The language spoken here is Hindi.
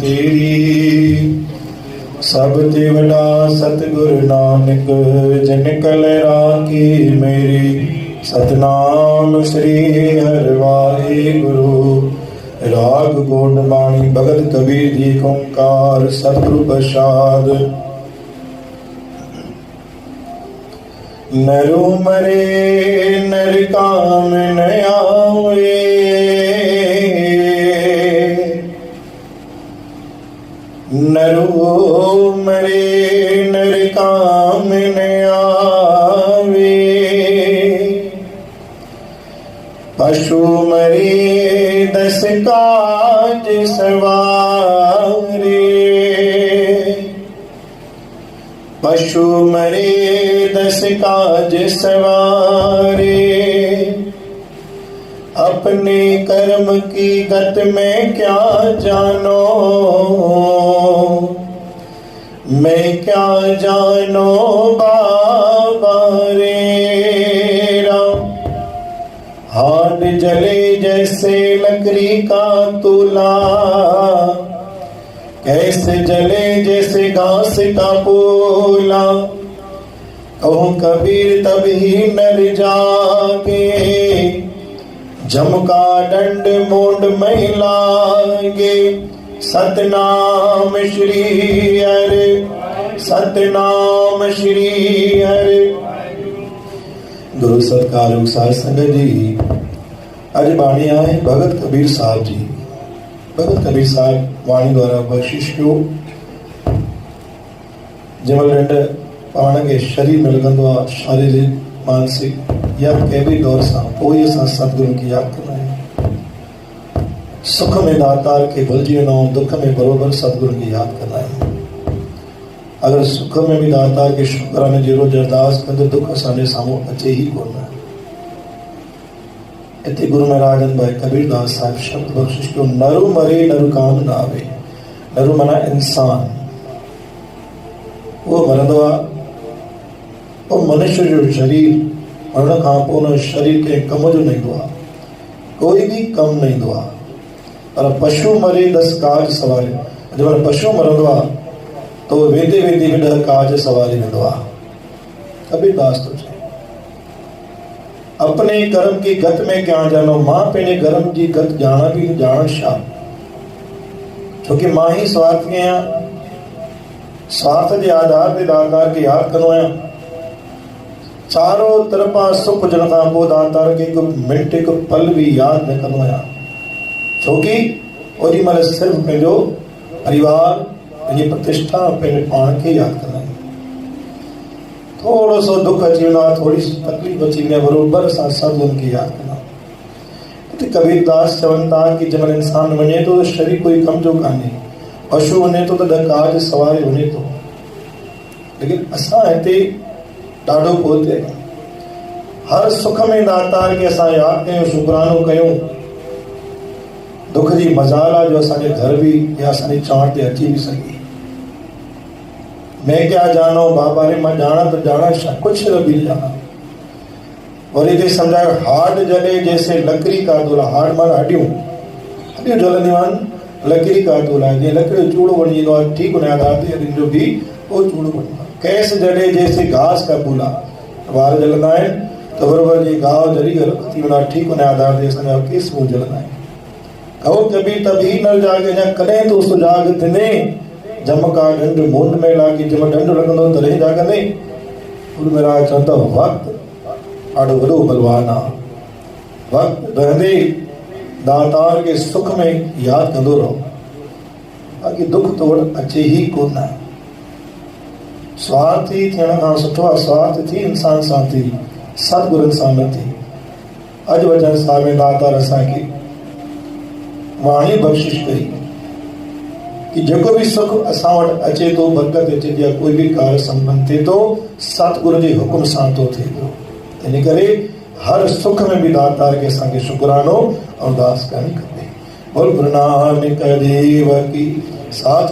तेरी। सब ते वडा सतगुरु नानक जिन कल राखी मेरी। सतनाम श्री हरि वाहिगुरु। राग गोंड बाणी भगत कबीर जी ओंकार सतगुरु प्रसाद। नरु मरे नर काम न आवे। नरु मरे नर काम न आवे। पशु मरे दस काज सवारे। पशु मरे दस काज सवारे। अपने कर्म की गत में क्या जानो। मैं क्या जानो बाबा रे राम। हाथ जले जैसे लकड़ी का तूला। कैसे जले जैसे घास का पोला। कहूँ कबीर तब ही नर जागे। जम का दंड मोंड में लागे। सतनाम श्री हरि। सतनाम श्री हरि। गुरु सत्कार साध संगत जी। अज बाणी आए भगत कबीर साहब जी। भगत कबीर साहब वाणी द्वारा बख्शिश कयो। जंहिंमहिल ॾंड पाण खे शरीर में लॻंदो आहे, शारीरिक मानसिक या कंहिं बि दौर सां, पोइ असां सतगुरू खे यादि कंदा आहियूं। सुख में दातार खे भुलिजी वेंदा आहियूं, दुख में बरोबर सतगुरू खे यादि कंदा आहियूं। अगर सुख में भी दातार के शुक्राने जी रोज अरदास कंदे दुख असांजे साम्हूं अचे ही कोन। इते गुरु महाराजन भाई कबीरदास साहिब शब्द बख्शिश कयो। नरु मरे नरु काम न आवे। नरु माना इंसान, वो मरंदो आहे। वो मनुष्य जो शरीर मरण खां पोइ उन शरीर के कम जो न ईंदो आहे, कोई भी कम न ईंदो आहे। पर पशु मरे 10 काज सवारे। जब पशु मरंदो आहे तो वेदे वेदे में 10 काज सवारी वेंदो आहे। कबीरदास तो चए अपने कर्म की गत में क्या जानो। मां पंहिंजे कर्म जी गत ॼाणा बि ॼाण छा, छोकि मां ही स्वार्थी आहियां। स्वार्थ जे आधार ते दातार खे यादि कंदो आहियां। चारों तरफ़ां सुख हुजण खां पोइ दातार खे हिकु मिंट हिकु पल बि यादि न कंदो आहियां, छोकि ओॾी महिल सिर्फ़ु पंहिंजो परिवार, पंहिंजी प्रतिष्ठा, पंहिंजे पाण खे यादि कंदा आहियूं। थोरो सो दुख अची वेंदो आहे, थोरी सी तकलीफ़ अची वेंदी आहे, बरोबर असां सतगुरू खे यादि कंदा आहियूं। हिते कबीरदास चवनि था कि जंहिं महिल इंसान वञे थो त शरीर कोई कम जो कान्हे। पशु वञे थो त 10 काज सवारे वञे थो। लेकिन असां हिते ॾाढो पोइ आहियूं। हर सुख में दातार खे असां यादि कयूं, शुक्रानो कयूं। दुख जी मजाल आहे जो असांजे घर बि या असांजी चांट ते अची बि सघे। मैं क्या जानो बाबा रे, मां ॼाणा त ॼाणा छा, कुझु न बि ॼाणा। वरी हिते सम्झायो हाड जले जैसे लकड़ी का तोला। हाड माना हॾियूं, हॾियूं जलंदियूं आहिनि। लकड़ी का तोला, जीअं लकड़ी चूड़ो बणिजी वेंदो आहे, ठीकु हुन आधार ते हॾियुनि जो बि उहो चूड़ो बणिजो आहे। कैस जले जैसे घास का फूला। वार जलंदा आहिनि त बरोबर जी गांव जली थी वेंदा, ठीकु हुन आधार ते असांजा केस मुंहुं जलंदा आहिनि। कहो कबीर तभी न जागे, अञा कॾहिं तो सुजाग थिने। जम का ॾंड मुंड में लागी, जंहिं महिल ॾंड लॻंदो तॾहिं जाॻंदे। गुरु महाराज चवनि था वक़्तु ॾाढो वॾो बलवान आहे। वक़्तु रहंदे दातार के सुख में यादि कंदो रहो, बाक़ी दुख तोड़ अचे ही कोन। स्वार्थी थियण खां सुठो आहे स्वार्थ थी इंसान सां थी, सतगुरनि सां न थी। अॼु वचन साहिब में दातार असांखे वाणी बख़्शिश कई कि जेको भी सुख असां वटि अचे थो, बरकत अचे थी, या कोई भी कार्य संपन्न थिए थो, सतगुरु जे हुकुम सां थो थिए थो। इन करे हर सुख में भी दातार खे असांखे शुक्रानो अरदास करणी खपे। बोल गुरु नानक देव की। साथ